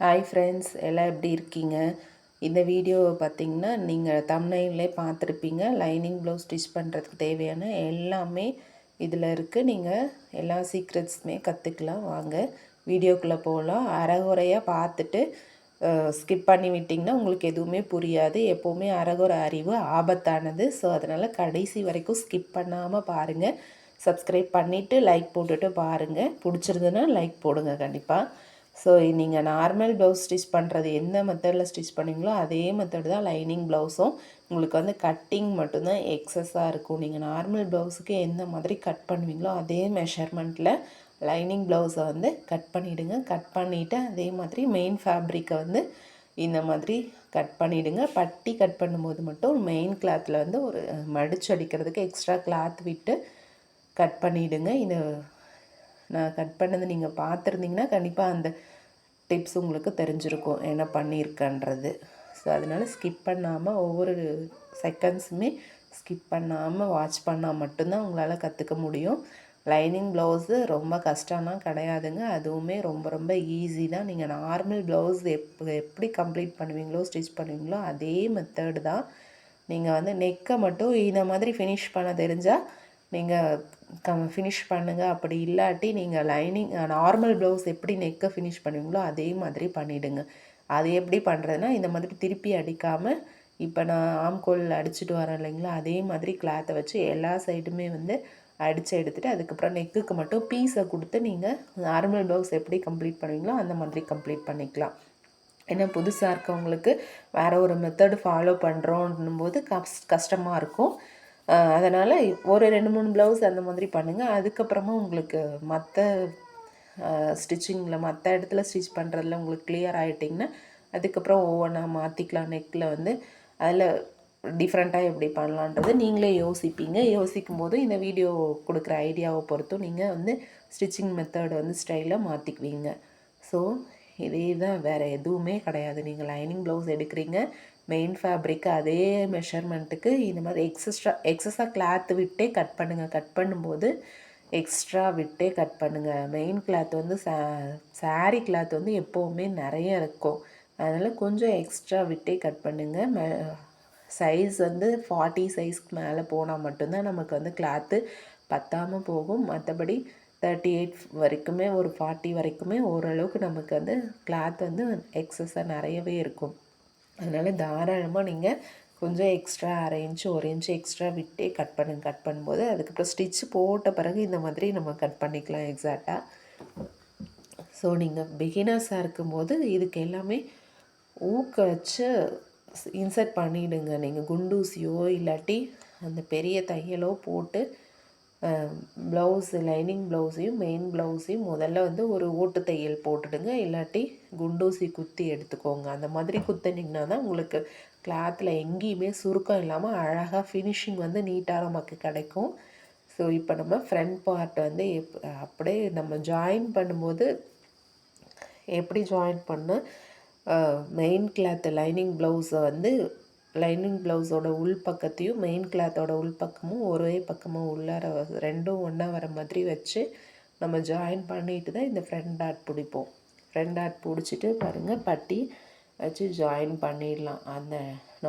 Hi friends, எல்லாம் எப்படி இருக்கீங்க? இந்த வீடியோவை பார்த்தீங்கன்னா நீங்கள் தம்ப்நெயிலே பார்த்துருப்பீங்க. லைனிங் ப்ளவுஸ் ஸ்டிச் பண்ணுறதுக்கு தேவையான எல்லாமே இதில் இருக்குது. நீங்கள் எல்லா சீக்ரெட்ஸுமே கற்றுக்கலாம். வாங்க வீடியோக்குள்ளே போகலாம். அரைகுறையாக பார்த்துட்டு ஸ்கிப் பண்ணி விட்டிங்கன்னா உங்களுக்கு எதுவுமே புரியாது. எப்போவுமே அரைகுறை அறிவு ஆபத்தானது. ஸோ அதனால் கடைசி வரைக்கும் ஸ்கிப் பண்ணாமல் பாருங்கள். சப்ஸ்கிரைப் பண்ணிவிட்டு லைக் போட்டுட்டு பாருங்கள். பிடிச்சிருந்துன்னா லைக் போடுங்க கண்டிப்பாக. ஸோ நீங்கள் நார்மல் ப்ளவுஸ் ஸ்டிச் பண்ணுறது எந்த மெத்தடில் ஸ்டிச் பண்ணிங்களோ அதே மெத்தட் தான் லைனிங் ப்ளவுஸும். உங்களுக்கு வந்து கட்டிங் மட்டும்தான் எக்ஸஸாக இருக்கும். நீங்கள் நார்மல் ப்ளவுஸுக்கு எந்த மாதிரி கட் பண்ணுவீங்களோ அதே மெஷர்மெண்ட்டில் லைனிங் ப்ளவுஸை வந்து கட் பண்ணிவிடுங்க. கட் பண்ணிவிட்டு அதே மாதிரி மெயின் ஃபேப்ரிக்கை வந்து இந்த மாதிரி கட் பண்ணிவிடுங்க. பட்டி கட் பண்ணும்போது மட்டும் மெயின் கிளாத்தில் வந்து ஒரு மடிச்சு அடிக்கிறதுக்கு எக்ஸ்ட்ரா கிளாத் விட்டு கட் பண்ணிவிடுங்க. இந்த நான் கட் பண்ணது நீங்கள் பார்த்துருந்தீங்கன்னா கண்டிப்பாக அந்த டிப்ஸ் உங்களுக்கு தெரிஞ்சிருக்கும் என்ன பண்ணியிருக்கன்றது. ஸோ அதனால் ஸ்கிப் பண்ணாமல் ஒவ்வொரு செகண்ட்ஸுமே ஸ்கிப் பண்ணாமல் வாட்ச் பண்ணால் மட்டும்தான் உங்களால் கற்றுக்க முடியும். லைனிங் ப்ளவுஸு ரொம்ப கஷ்டம்லாம் கிடையாதுங்க. அதுவுமே ரொம்ப ரொம்ப ஈஸி தான். நீங்கள் நார்மல் ப்ளவுஸ் எப்படி கம்ப்ளீட் பண்ணுவீங்களோ ஸ்டிச் பண்ணுவீங்களோ அதே மெத்தடு தான். நீங்கள் வந்து நெக்கை மட்டும் இந்த மாதிரி ஃபினிஷ் பண்ண தெரிஞ்சால் நீங்கள் ஃபினிஷ் பண்ணுங்கள். அப்படி இல்லாட்டி நீங்கள் லைனிங் நார்மல் ப்ளவுஸ் எப்படி நெக்கை ஃபினிஷ் பண்ணுவீங்களோ அதே மாதிரி பண்ணிவிடுங்க. அது எப்படி பண்ணுறதுனா இந்த மாதிரி திருப்பி அடிக்காமல் இப்போ நான் ஆம்கோல் அடிச்சுட்டு வரேன் இல்லைங்களா, அதே மாதிரி கிளாத்தை வச்சு எல்லா சைடுமே வந்து அடித்து எடுத்துகிட்டு அதுக்கப்புறம் நெக்குக்கு மட்டும் பீஸை கொடுத்து நீங்கள் நார்மல் ப்ளவுஸ் எப்படி கம்ப்ளீட் பண்ணுவீங்களோ அந்த மாதிரி கம்ப்ளீட் பண்ணிக்கலாம். ஏன்னா புதுசாக இருக்கவங்களுக்கு வேறு ஒரு மெத்தடு ஃபாலோ பண்ணுறோன்னும் போது கஷ்டமாக இருக்கும். அதனால் ஒரு 2-3 ப்ளவுஸ் அந்த மாதிரி பண்ணுங்கள். அதுக்கப்புறமா உங்களுக்கு மற்ற ஸ்டிச்சிங்கில் மற்ற இடத்துல ஸ்டிச் பண்ணுறதுல உங்களுக்கு கிளியர் ஆகிட்டிங்கன்னா அதுக்கப்புறம் ஒவ்வொன்றா மாற்றிக்கலாம். நெக்கில் வந்து அதில் டிஃப்ரெண்ட்டாக எப்படி பண்ணலான்றது நீங்களே யோசிப்பீங்க. யோசிக்கும்போது இந்த வீடியோ கொடுக்குற ஐடியாவை பொறுத்தும் நீங்கள் வந்து ஸ்டிச்சிங் மெத்தட் வந்து ஸ்டைலாக மாற்றிக்குவீங்க. ஸோ இதே தான், வேறு எதுவுமே கிடையாது. நீங்கள் லைனிங் ப்ளவுஸ் எடுக்கிறீங்க, மெயின் ஃபேப்ரிக்கு அதே மெஷர்மெண்ட்டுக்கு இந்த மாதிரி எக்ஸஸாக கிளாத்து விட்டே கட் பண்ணுங்கள். கட் பண்ணும்போது எக்ஸ்ட்ரா விட்டே கட் பண்ணுங்கள். மெயின் கிளாத் வந்து சாரீ கிளாத் வந்து எப்போவுமே நிறைய இருக்கும். அதனால் கொஞ்சம் எக்ஸ்ட்ரா விட்டே கட் பண்ணுங்கள். சைஸ் வந்து 40 சைஸ்க்கு மேலே போனால் மட்டும்தான் நமக்கு வந்து கிளாத்து பத்தாமல் போகும். மற்றபடி 38 வரைக்குமே ஒரு 40 வரைக்குமே ஓரளவுக்கு நமக்கு வந்து கிளாத் வந்து எக்ஸஸாக நிறையவே இருக்கும். அதனால் தாராளமாக நீங்கள் கொஞ்சம் எக்ஸ்ட்ரா 1/2 இன்ச்சு 1 இன்ச்சு எக்ஸ்ட்ரா விட்டே கட் பண்ணுங்கள். கட் பண்ணும்போது அதுக்கப்புறம் ஸ்டிச்சு போட்ட பிறகு இந்த மாதிரி நம்ம கட் பண்ணிக்கலாம் எக்ஸாக்டாக. ஸோ நீங்கள் பிகினர்ஸாக இருக்கும்போது இதுக்கு எல்லாமே ஊக்க வச்சு இன்சர்ட் பண்ணிவிடுங்க. நீங்கள் குண்டூசியோ இல்லாட்டி அந்த பெரிய தையலோ போட்டு ப்ளவுஸு லைனிங் ப்ளவுஸையும் மெயின் ப்ளவுஸையும் முதல்ல வந்து ஒரு ஓட்டு தையல் போட்டுடுங்க. இல்லாட்டி குண்டூசி குத்தி எடுத்துக்கோங்க. அந்த மாதிரி குத்தினிங்கன்னா தான் உங்களுக்கு கிளாத்தில் எங்கேயுமே சுருக்கம் இல்லாமல் அழகாக ஃபினிஷிங் வந்து நீட்டாக நமக்கு கிடைக்கும். ஸோ இப்போ நம்ம ஃப்ரண்ட் பார்ட் வந்து அப்படியே நம்ம ஜாயின் பண்ணும்போது எப்படி ஜாயின் பண்ண மெயின் கிளாத்து லைனிங் ப்ளவுஸை வந்து லைனிங் ப்ளவுஸோட உள் பக்கத்தையும் மெயின் கிளாத்தோட உள் பக்கமும் ஒரே பக்கமும் உள்ளார ரெண்டும் ஒன்றா வர மாதிரி வச்சு நம்ம ஜாயின் பண்ணிட்டு தான் இந்த ஃப்ரண்ட் டாட் பிடிப்போம். ஃப்ரண்ட் டாட் பிடிச்சிட்டு பாருங்கள் பட்டி வச்சு ஜாயின் பண்ணிடலாம். அந்த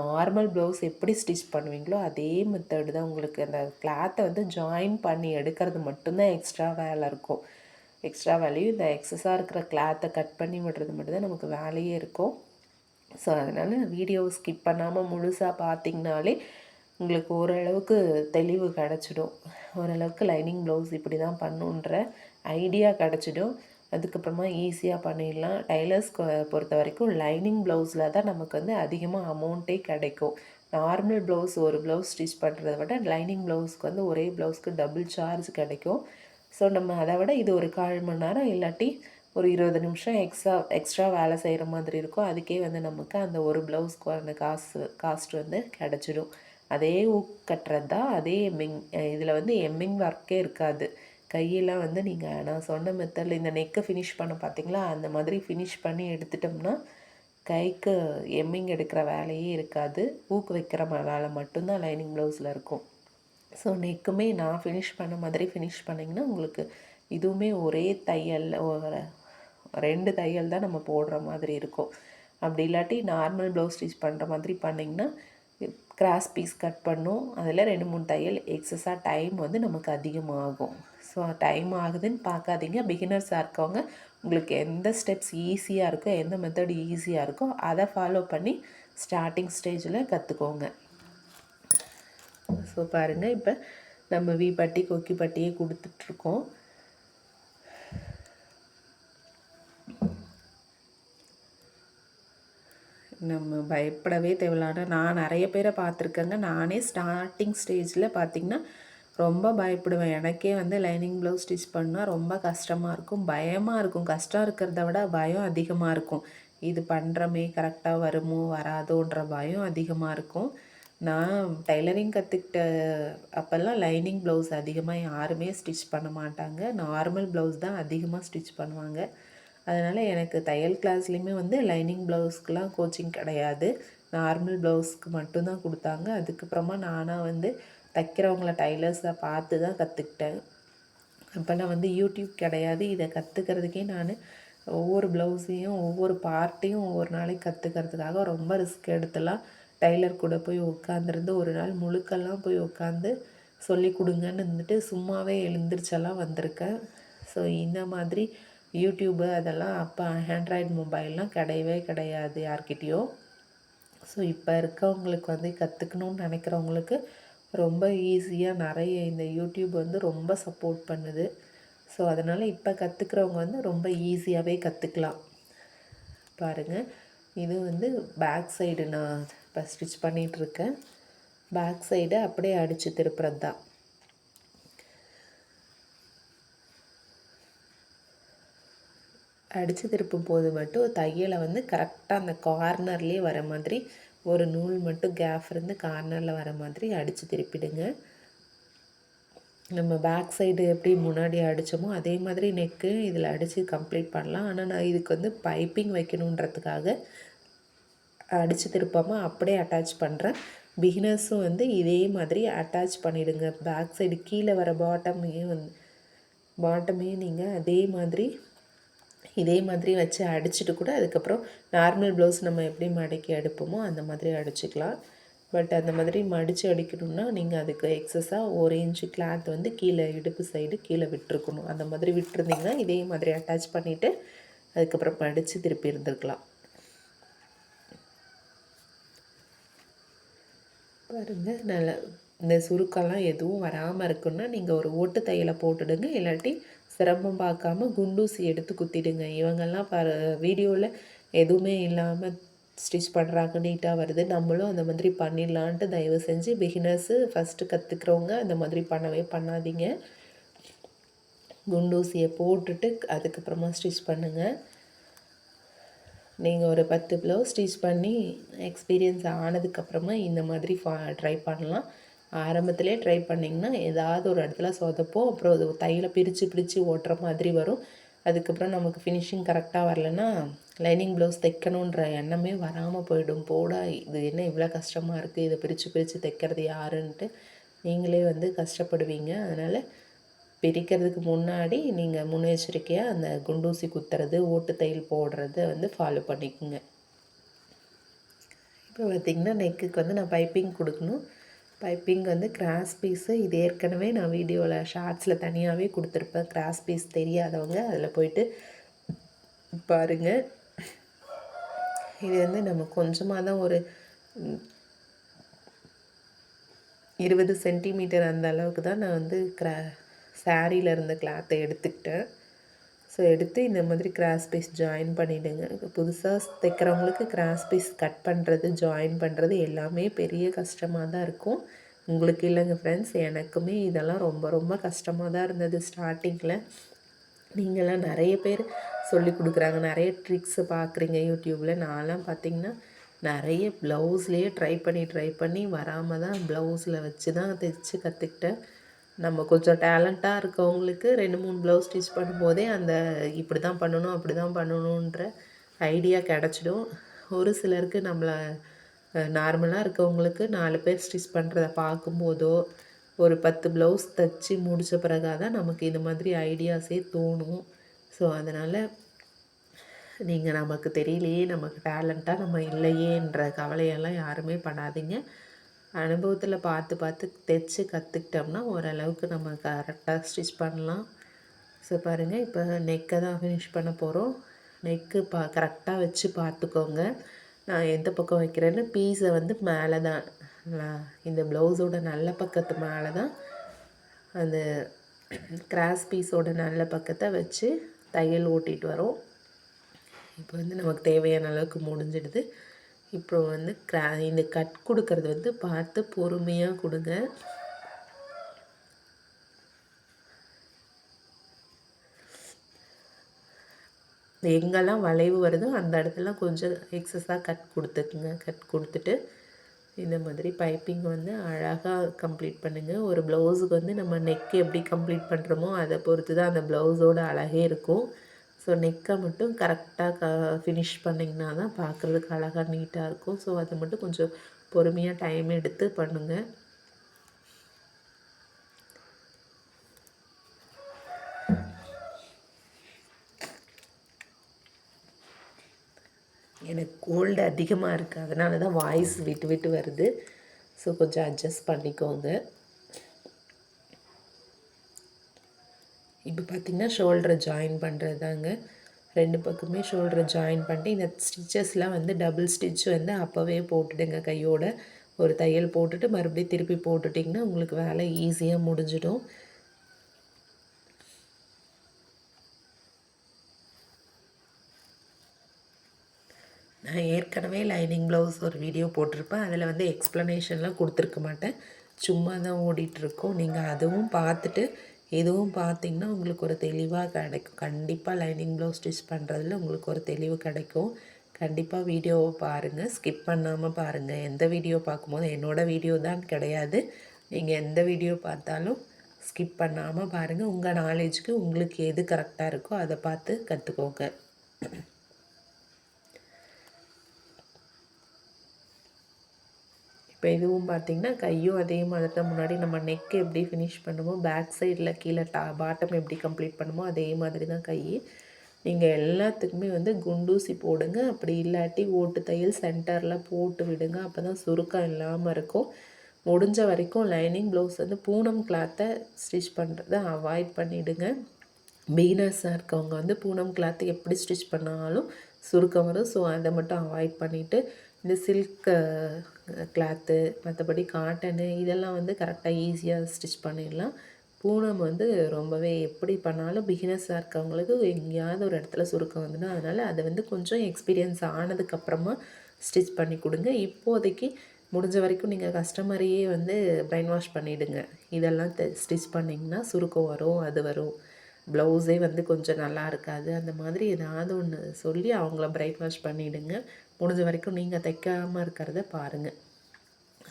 நார்மல் ப்ளவுஸ் எப்படி ஸ்டிச் பண்ணுவீங்களோ அதே மெத்தடு தான். உங்களுக்கு அந்த கிளாத்தை வந்து ஜாயின் பண்ணி எடுக்கிறது மட்டும்தான் எக்ஸ்ட்ரா வேலை இருக்கும். எக்ஸ்ட்ரா வேலையும் இந்த எக்ஸஸாக இருக்கிற கிளாத்தை கட் பண்ணி விடுறது மட்டும்தான் நமக்கு வேலையே இருக்கும். ஸோ அதனால் வீடியோ ஸ்கிப் பண்ணாமல் முழுசாக பார்த்திங்கனாலே உங்களுக்கு ஓரளவுக்கு தெளிவு கிடச்சிடும். ஓரளவுக்கு லைனிங் ப்ளவுஸ் இப்படி தான் பண்ணுன்ற ஐடியா கிடச்சிடும். அதுக்கப்புறமா ஈஸியாக பண்ணிடலாம். டைலர்ஸ் பொறுத்த வரைக்கும் லைனிங் ப்ளவுஸில் தான் நமக்கு வந்து அதிகமாக அமௌண்ட்டே கிடைக்கும். நார்மல் ப்ளவுஸ் ஒரு ப்ளவுஸ் ஸ்டிச் பண்ணுறத விட லைனிங் ப்ளவுஸ்க்கு வந்து ஒரே ப்ளவுஸ்க்கு டபுள் சார்ஜ் கிடைக்கும். ஸோ நம்ம அதை விட இது ஒரு 1/4 மணி நேரம் இல்லாட்டி ஒரு 20 நிமிஷம் எக்ஸ்ட்ரா வேலை செய்கிற மாதிரி இருக்கும். அதுக்கே வந்து நமக்கு அந்த ஒரு ப்ளவுஸ்க்கு அந்த காஸ்ட் வந்து கிடச்சிடும். அதே கட்டுறது தான், அதே எம்மிங். இதில் வந்து எம்மிங் ஒர்க்கே இருக்காது. கையெல்லாம் வந்து நீங்கள் நான் சொன்ன மெத்தடில் இந்த நெக்கை ஃபினிஷ் பண்ண பார்த்தீங்களா, அந்த மாதிரி ஃபினிஷ் பண்ணி எடுத்துட்டோம்னா கைக்கு எம்மிங் எடுக்கிற வேலையே இருக்காது. ஊக்கு வைக்கிற வேலை மட்டும்தான் லைனிங் ப்ளவுஸில் இருக்கும். ஸோ நெக்குமே நான் ஃபினிஷ் பண்ண மாதிரி ஃபினிஷ் பண்ணிங்கன்னா உங்களுக்கு இதுவுமே ஒரே தையலில் 2 தையல் தான் நம்ம போடுற மாதிரி இருக்கும். அப்படி இல்லாட்டி நார்மல் ப்ளவுஸ் ஸ்டிச் பண்ணுற மாதிரி பண்ணிங்கன்னா கிராஸ் பீஸ் கட் பண்ணும், அதில் 2-3 தையல் எக்ஸஸாக டைம் வந்து நமக்கு அதிகமாகும். ஸோ டைம் ஆகுதுன்னு பார்க்காதீங்க. பிகினர்ஸாக இருக்கவங்க உங்களுக்கு எந்த ஸ்டெப்ஸ் ஈஸியாக இருக்கோ, எந்த மெத்தட் ஈஸியாக இருக்கோ அதை ஃபாலோ பண்ணி ஸ்டார்டிங் ஸ்டேஜில் கற்றுக்கோங்க. ஸோ பாருங்கள், இப்போ நம்ம வி பட்டி கொக்கி பட்டியே கொடுத்துட்ருக்கோம். நம்ம பயப்படவே தேவையில்ல. நான் நிறைய பேரை பார்த்துருக்கேங்க. நானே ஸ்டார்டிங் ஸ்டேஜில் பார்த்திங்கன்னா ரொம்ப பயப்படுவேன். எனக்கே வந்து லைனிங் ப்ளவுஸ் ஸ்டிச் பண்ணால் ரொம்ப கஷ்டமாக இருக்கும், பயமாக இருக்கும். கஷ்டம் இருக்கிறத விட பயம் அதிகமாக இருக்கும். இது பண்ணுறமே கரெக்டாக வருமோ வராதோன்ற பயம் அதிகமாக இருக்கும். நான் டைலரிங் கற்றுக்கிட்ட அப்போல்லாம் லைனிங் ப்ளவுஸ் அதிகமாக யாருமே ஸ்டிச் பண்ண மாட்டாங்க. நார்மல் ப்ளவுஸ் தான் அதிகமாக ஸ்டிச் பண்ணுவாங்க. அதனால் எனக்கு தையல் கிளாஸ்லேயுமே வந்து லைனிங் ப்ளவுஸ்க்கெலாம் கோச்சிங் கிடையாது. நார்மல் ப்ளவுஸ்க்கு மட்டும்தான் கொடுத்தாங்க. அதுக்கப்புறமா நானாக வந்து தைக்கிறவங்கள டைலர்ஸை பார்த்து தான் கற்றுக்கிட்டேன். அப்போல்லாம் வந்து யூடியூப் கிடையாது. இதை கற்றுக்கிறதுக்கே நான் ஒவ்வொரு ப்ளவுஸையும் ஒவ்வொரு பார்ட்டையும் ஒவ்வொரு நாளைக்கு கற்றுக்கிறதுக்காக ரொம்ப ரிஸ்க் எடுத்துலாம் டைலர் கூட போய் உட்காந்துருந்து ஒரு நாள் முழுக்கெல்லாம் போய் உட்காந்து சொல்லி கொடுங்கன்னு இருந்துட்டு சும்மாவே எழுந்திரிச்செல்லாம் வந்திருக்கேன். ஸோ இந்த மாதிரி யூடியூப்பு அதெல்லாம் அப்போ ஆண்ட்ராய்டு மொபைல்லாம் கிடையவே கிடையாது யார்கிட்டேயோ. ஸோ இப்போ இருக்கவங்களுக்கு வந்து கற்றுக்கணுன்னு நினைக்கிறவங்களுக்கு ரொம்ப ஈஸியாக நிறைய இந்த யூடியூப் வந்து ரொம்ப சப்போர்ட் பண்ணுது. ஸோ அதனால் இப்போ கற்றுக்கிறவங்க வந்து ரொம்ப ஈஸியாகவே கற்றுக்கலாம். பாருங்கள், இது வந்து பேக் சைடு நான் இப்போ ஸ்டிச் பண்ணிகிட்ருக்கேன். பேக் சைடு அப்படியே அடித்து திருப்புறது தான். அடித்து திருப்பும் போது மட்டும் தையலை வந்து கரெக்டாக அந்த கார்னர்லேயே வர மாதிரி ஒரு நூல் மட்டும் கேப் இருந்து கார்னரில் வர மாதிரி அடித்து திருப்பிடுங்க. நம்ம பேக் சைடு எப்படி முன்னாடி அடித்தோமோ அதே மாதிரி நெக்கு இதில் அடித்து கம்ப்ளீட் பண்ணலாம். ஆனால் நான் இதுக்கு வந்து பைப்பிங் வைக்கணுன்றதுக்காக அடித்து திருப்பாமல் அப்படியே அட்டாச் பண்ணுறேன். பிகினர்ஸும் வந்து இதே மாதிரி அட்டாச் பண்ணிவிடுங்க. பேக் சைடு கீழே வர பாட்டமையும் நீங்கள் இதே மாதிரி வச்சு அடிச்சுட்டு கூட அதுக்கப்புறம் நார்மல் ப்ளவுஸ் நம்ம எப்படி மடக்கி அடிப்போமோ அந்த மாதிரி அடிச்சுக்கலாம். பட் அந்த மாதிரி மடித்து அடிக்கணும்னா நீங்கள் அதுக்கு எக்ஸஸாக 1 இன்ச்சு கிளாத் வந்து கீழே இடுப்பு சைடு கீழே விட்டுருக்கணும். அந்த மாதிரி விட்டுருந்தீங்கன்னா இதே மாதிரி அட்டாச் பண்ணிவிட்டு அதுக்கப்புறம் மடித்து திருப்பி இருந்துருக்கலாம். பாருங்கள், நல்லா இந்த சுருக்கெல்லாம் எதுவும் வராமல் இருக்குன்னா நீங்கள் ஒரு ஓட்டு தையலை போட்டுடுங்க. இல்லாட்டி சிரமம் பார்க்காம குண்டூசி எடுத்து குத்திடுங்க. இவங்கெல்லாம் வீடியோவில் எதுவுமே இல்லாமல் ஸ்டிச் பண்ணுறாங்க, நீட்டாக வருது, நம்மளும் அந்த மாதிரி பண்ணிடலான்ட்டு தயவு செஞ்சு பிகினர்ஸு ஃபஸ்ட்டு கற்றுக்கிறவங்க அந்த மாதிரி பண்ணவே பண்ணாதீங்க. குண்டூசியை போட்டுட்டு அதுக்கப்புறமா ஸ்டிச் பண்ணுங்கள். நீங்கள் ஒரு 10 ப்ளவுஸ் ஸ்டிச் பண்ணி எக்ஸ்பீரியன்ஸ் ஆனதுக்கப்புறமா இந்த மாதிரி ட்ரை பண்ணலாம். ஆரம்பத்திலே ட்ரை பண்ணிங்கன்னா ஏதாவது ஒரு இடத்துல சொதப்போம். அப்புறம் அது தையலை பிரித்து ஓட்டுற மாதிரி வரும். அதுக்கப்புறம் நமக்கு ஃபினிஷிங் கரெக்டாக வரலன்னா லைனிங் ப்ளவுஸ் தைக்கணுன்ற எண்ணமே வராமல் போயிடும். இது என்ன இவ்வளோ கஷ்டமாக இருக்குது, இதை பிரித்து தைக்கிறது யாருன்ட்டு நீங்களே வந்து கஷ்டப்படுவீங்க. அதனால் பிரிக்கிறதுக்கு முன்னாடி நீங்கள் முன்னெச்சரிக்கையாக அந்த குண்டூசி குத்துறது, ஓட்டு தையல் போடுறத வந்து ஃபாலோ பண்ணிக்கோங்க. இப்போ பார்த்திங்கன்னா நெக்குக்கு வந்து நான் பைப்பிங் கொடுக்கணும். பைப்பிங் வந்து கிராஸ் பீஸு இது ஏற்கனவே நான் வீடியோவில் ஷார்ட்ஸில் தனியாகவே கொடுத்துருப்பேன். கிராஸ் பீஸ் தெரியாதவங்க அதில் போயிட்டு பாருங்கள். இது வந்து நம்ம கொஞ்சமாக தான் ஒரு 20 சென்டிமீட்டர் அந்த அளவுக்கு தான் நான் வந்து சாரியில் இருந்த கிளாத்தை எடுத்துக்கிட்டேன். ஸோ எடுத்து இந்த மாதிரி கிராஸ் பீஸ் ஜாயின் பண்ணிவிடுங்க. புதுசாக தைக்கிறவங்களுக்கு கிராஸ் பீஸ் கட் பண்ணுறது, ஜாயின் பண்ணுறது எல்லாமே பெரிய கஷ்டமாக தான் இருக்கும். உங்களுக்கு இல்லைங்க ஃப்ரெண்ட்ஸ், எனக்குமே இதெல்லாம் ரொம்ப ரொம்ப கஷ்டமாக தான் இருந்தது ஸ்டார்டிங்கில். நீங்களாம் நிறைய பேர் சொல்லி கொடுக்குறாங்க, நிறைய ட்ரிக்ஸை பார்க்குறீங்க யூடியூப்பில். நான்லாம் பார்த்திங்கன்னா நிறைய ப்ளவுஸ்லேயே ட்ரை பண்ணி வராமல் தான் ப்ளவுஸில் வச்சு தான் தைச்சு கற்றுக்கிட்டேன். நம்ம கொஞ்சம் டேலண்ட்டாக இருக்கவங்களுக்கு 2-3 ப்ளவுஸ் ஸ்டிச் பண்ணும்போதே அந்த இப்படி தான் பண்ணணும் அப்படி தான் பண்ணணுன்ற ஐடியா கிடச்சிடும். ஒரு சிலருக்கு நம்மளை நார்மலாக இருக்கவங்களுக்கு 4 பேர் ஸ்டிச் பண்ணுறத பார்க்கும்போதோ ஒரு 10 ப்ளவுஸ் தைச்சி முடித்த பிறகாக தான் நமக்கு இந்த மாதிரி ஐடியாஸே தோணும். ஸோ அதனால் நீங்கள் நமக்கு தெரியலையே, நமக்கு டேலண்ட்டாக நம்ம இல்லையேன்ற கவலையெல்லாம் யாருமே படாதீங்க. அனுபவத்தில் பார்த்து பார்த்து தைச்சு கற்றுக்கிட்டோம்னா ஓரளவுக்கு நம்ம கரெக்டாக ஸ்டிச் பண்ணலாம். ஸோ பாருங்கள், இப்போ நெக்கை தான் ஃபினிஷ் பண்ண போகிறோம். நெக்கு கரெக்டாக வச்சு பார்த்துக்கோங்க. நான் எந்த பக்கம் வைக்கிறேன்னு பீஸை வந்து மேலே தான், இந்த ப்ளவுஸோட நல்ல பக்கத்து மேலே தான் அந்த கிராஸ் பீஸோட நல்ல பக்கத்தை வச்சு தையல் ஓட்டிகிட்டு வரோம். இப்போ வந்து நமக்கு தேவையான அளவுக்கு முடிஞ்சிடுது. இப்போ வந்து இந்த கட் கொடுக்கறது வந்து பார்த்து பொறுமையாக கொடுங்க. எங்கெல்லாம் வளைவு வருதோ அந்த இடத்துல கொஞ்சம் எக்ஸஸாக கட் கொடுத்துக்குங்க. கட் கொடுத்துட்டு இந்த மாதிரி பைப்பிங் வந்து அழகாக கம்ப்ளீட் பண்ணுங்கள். ஒரு ப்ளவுஸுக்கு வந்து நம்ம நெக் எப்படி கம்ப்ளீட் பண்ணுறோமோ அதை பொறுத்து தான் அந்த ப்ளவுஸோட அழகே இருக்கும். ஸோ நெக்கை மட்டும் கரெக்டாக ஃபினிஷ் பண்ணிங்கன்னா தான் பார்க்குறதுக்கு அழகாக நீட்டாக இருக்கும். ஸோ அதை மட்டும் கொஞ்சம் பொறுமையாக டைம் எடுத்து பண்ணுங்கள். எனக்கு கோல்டு அதிகமாக இருக்குது, அதனால தான் வாய்ஸ் விட்டு விட்டு வருது. ஸோ கொஞ்சம் அட்ஜஸ்ட் பண்ணிக்கோங்க. இப்போ பார்த்திங்கன்னா ஷோல்டரை ஜாயின் பண்ணுறது தாங்க. 2 பக்கமே ஷோல்டரை ஜாயின் பண்ணிட்டு இந்த ஸ்டிச்சஸ்லாம் வந்து டபுள் ஸ்டிச் வந்து அப்போவே போட்டுடுங்க. கையோட ஒரு தையல் போட்டுட்டு மறுபடியும் திருப்பி போட்டுட்டிங்கன்னா உங்களுக்கு வேலை ஈஸியாக முடிஞ்சிடும். நான் ஏற்கனவே லைனிங் ப்ளவுஸ் ஒரு வீடியோ போட்டிருப்பேன். அதில் வந்து எக்ஸ்ப்ளனேஷன்லாம் கொடுத்துருக்க மாட்டேன், சும்மா தான் ஓடிட்டுருக்கோம். நீங்கள் அதுவும் பார்த்துட்டு இதுவும் பார்த்திங்கன்னா உங்களுக்கு ஒரு தெளிவாக கிடைக்கும். கண்டிப்பாக லைனிங் ப்ளவுஸ் ஸ்டிச் பண்ணுறதுல உங்களுக்கு ஒரு தெளிவு கிடைக்கும். கண்டிப்பாக வீடியோவை பாருங்கள், ஸ்கிப் பண்ணாமல் பாருங்கள். எந்த வீடியோ பார்க்கும்போது என்னோடய வீடியோ தான் கிடையாது, நீங்கள் எந்த வீடியோ பார்த்தாலும் ஸ்கிப் பண்ணாமல் பாருங்கள். உங்கள் நாலேஜுக்கு உங்களுக்கு எது கரெக்டாக இருக்கோ அதை பார்த்து கற்றுக்கோங்க. இப்போ இதுவும் பார்த்திங்கன்னா கையும் அதே மாதிரி தான். முன்னாடி நம்ம நெக் எப்படி ஃபினிஷ் பண்ணுமோ, பேக் சைடில் கீழே பாட்டம் எப்படி கம்ப்ளீட் பண்ணுமோ அதே மாதிரி தான் கை. நீங்கள் எல்லாத்துக்குமே வந்து குண்டூசி போடுங்க. அப்படி இல்லாட்டி ஓட்டு தையல் சென்டரில் போட்டு விடுங்க. அப்போ தான் சுருக்கம் இல்லாமல் இருக்கும். முடிஞ்ச வரைக்கும் லைனிங் ப்ளவுஸ் வந்து பூனம் கிளாத்தை ஸ்டிச் பண்ணுறதை அவாய்ட் பண்ணிவிடுங்க. பிகினர்ஸாக இருக்கவங்க வந்து பூனம் கிளாத்து எப்படி ஸ்டிச் பண்ணாலும் சுருக்கம் வரும். ஸோ அதை மட்டும் அவாய்ட் பண்ணிவிட்டு இந்த சில்க் கிளாத்து, மற்றபடி காட்டனு இதெல்லாம் வந்து கரெக்டாக ஈஸியாக ஸ்டிச் பண்ணிடலாம். பூனம் வந்து ரொம்பவே எப்படி பண்ணாலும் பிகினர்ஸாக இருக்கவங்களுக்கு எங்கேயாவது ஒரு இடத்துல சுருக்கம் வந்துடும். அதனால் அதை வந்து கொஞ்சம் எக்ஸ்பீரியன்ஸ் ஆனதுக்கப்புறமா ஸ்டிச் பண்ணி கொடுங்க. இப்போதைக்கு முடிஞ்ச வரைக்கும் நீங்கள் கஸ்டமரையே வந்து பிரைன் வாஷ் பண்ணிவிடுங்க. இதெல்லாம் ஸ்டிச் பண்ணிங்கன்னா சுருக்கம் வரும், அது வரும், ப்ளவுஸே வந்து கொஞ்சம் நல்லா இருக்காது, அந்த மாதிரி ஏதாவது ஒன்று சொல்லி அவங்கள பிரைன் வாஷ் பண்ணிவிடுங்க. முடிஞ்ச வரைக்கும் நீங்கள் தைக்காமல் இருக்கிறத பாருங்கள்.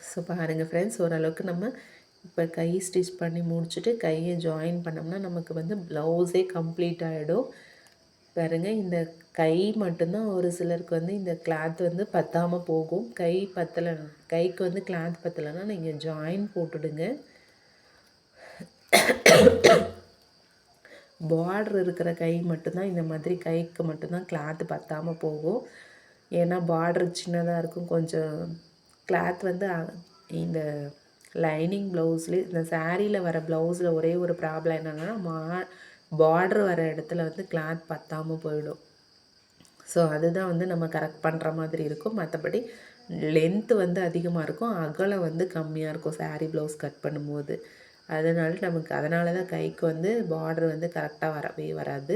ஸோ பாருங்கள் ஃப்ரெண்ட்ஸ், ஓரளவுக்கு நம்ம இப்போ கை ஸ்டிச் பண்ணி முடிச்சுட்டு கையை ஜாயின் பண்ணோம்னா நமக்கு வந்து ப்ளவுஸே கம்ப்ளீட் ஆகிடும். பாருங்கள், இந்த கை மட்டும்தான் ஒரு சிலருக்கு வந்து இந்த கிளாத் வந்து பத்தாமல் போகும். கை பத்தலை, கைக்கு வந்து கிளாத் பத்தலைன்னா நீங்கள் ஜாயின் போட்டுடுங்க. பார்டர் இருக்கிற கை மட்டும்தான் இந்த மாதிரி கைக்கு மட்டும்தான் கிளாத்து பத்தாமல் போகும். ஏன்னா பார்டர் சின்னதாக இருக்கும். கொஞ்சம் கிளாத் வந்து இந்த லைனிங் ப்ளவுஸ்லேயே இந்த சாரியில் வர ப்ளவுஸில் ஒரே ஒரு ப்ராப்ளம் என்னென்னா பார்டர் வர இடத்துல வந்து கிளாத் பத்தாமல் போயிடும். ஸோ அதுதான் வந்து நம்ம கரெக்ட் பண்ணுற மாதிரி இருக்கும். மற்றபடி லென்த்து வந்து அதிகமாக இருக்கும், அகலம் வந்து கம்மியாக இருக்கும் சாரீ ப்ளவுஸ் கட் பண்ணும்போது. அதனால தான் கைக்கு வந்து பார்டர் வந்து கரெக்டாக வரவே வராது.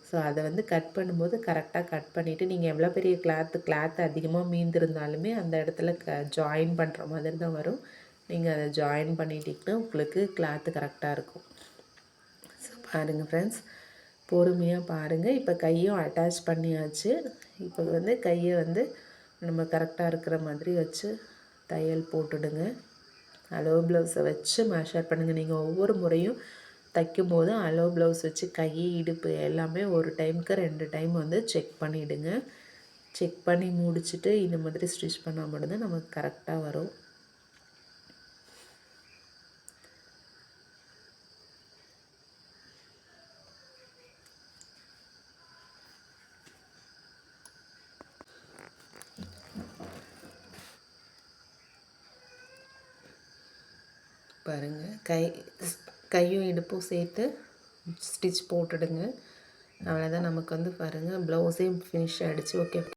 ஸோ அதை வந்து கட் பண்ணும்போது கரெக்டாக கட் பண்ணிவிட்டு நீங்கள் எவ்வளோ பெரிய கிளாத் அதிகமாக மீந்திருந்தாலுமே அந்த இடத்துல ஜாயின் பண்ணுற மாதிரி தான் வரும். நீங்கள் அதை ஜாயின் பண்ணிட்டீங்கன்னா உங்களுக்கு கிளாத்து கரெக்டாக இருக்கும். ஸோ பாருங்கள் ஃப்ரெண்ட்ஸ், பொறுமையாக பாருங்கள். இப்போ கையும் அட்டாச் பண்ணியாச்சு. இப்போ வந்து கையை வந்து நம்ம கரெக்டாக இருக்கிற மாதிரி வச்சு தையல் போட்டுடுங்க. அளவு ப்ளவுஸை வச்சு மெஷர் பண்ணுங்கள். நீங்கள் ஒவ்வொரு முறையும் தைக்கும்போது அளவு ப்ளவுஸ் வச்சு கை, இடுப்பு எல்லாமே ஒரு டைமுக்கு 2 டைம் வந்து செக் பண்ணிவிடுங்க. செக் பண்ணி முடிச்சுட்டு இந்த மாதிரி ஸ்டிச் பண்ணால் மட்டும்தான் நமக்கு கரெக்டாக வரும். பாருங்கள் கையும் இடுப்பும் சேர்த்து ஸ்டிச் போட்டுடுங்க. அவ்வளோதான், நமக்கு வந்து பாருங்கள் ப்ளவுஸே ஃபினிஷ் ஆகிடுச்சு. ஓகே.